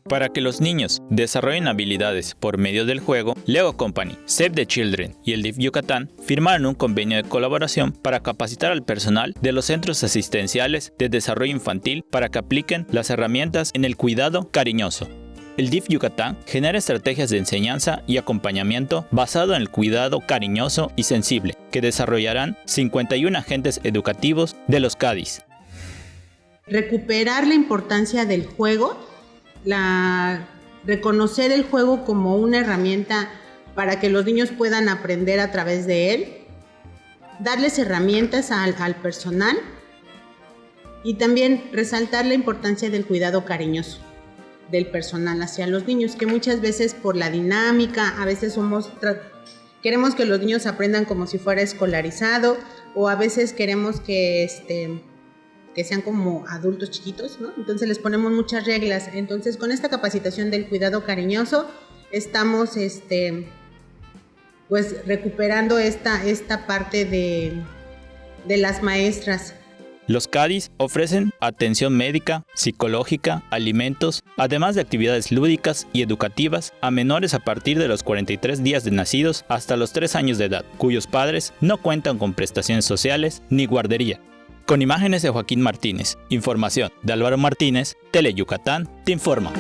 Para que los niños desarrollen habilidades por medio del juego, Lego Company, Save the Children y el DIF Yucatán firmaron un convenio de colaboración para capacitar al personal de los centros asistenciales de desarrollo infantil para que apliquen las herramientas en el cuidado cariñoso. El DIF Yucatán genera estrategias de enseñanza y acompañamiento basado en el cuidado cariñoso y sensible que desarrollarán 51 agentes educativos de los CADIs. Recuperar la importancia del juego, reconocer el juego como una herramienta para que los niños puedan aprender a través de él, darles herramientas al personal y también resaltar la importancia del cuidado cariñoso del personal hacia los niños, que muchas veces por la dinámica, a veces queremos que los niños aprendan como si fuera escolarizado, o a veces queremos que sean como adultos chiquitos, ¿no? Entonces les ponemos muchas reglas. Entonces con esta capacitación del cuidado cariñoso estamos pues recuperando esta parte de las maestras. Los CADIs ofrecen atención médica, psicológica, alimentos, además de actividades lúdicas y educativas a menores a partir de los 43 días de nacidos hasta los 3 años de edad, cuyos padres no cuentan con prestaciones sociales ni guardería. Con imágenes de Joaquín Martínez, información de Álvaro Martínez, Tele Yucatán te informa.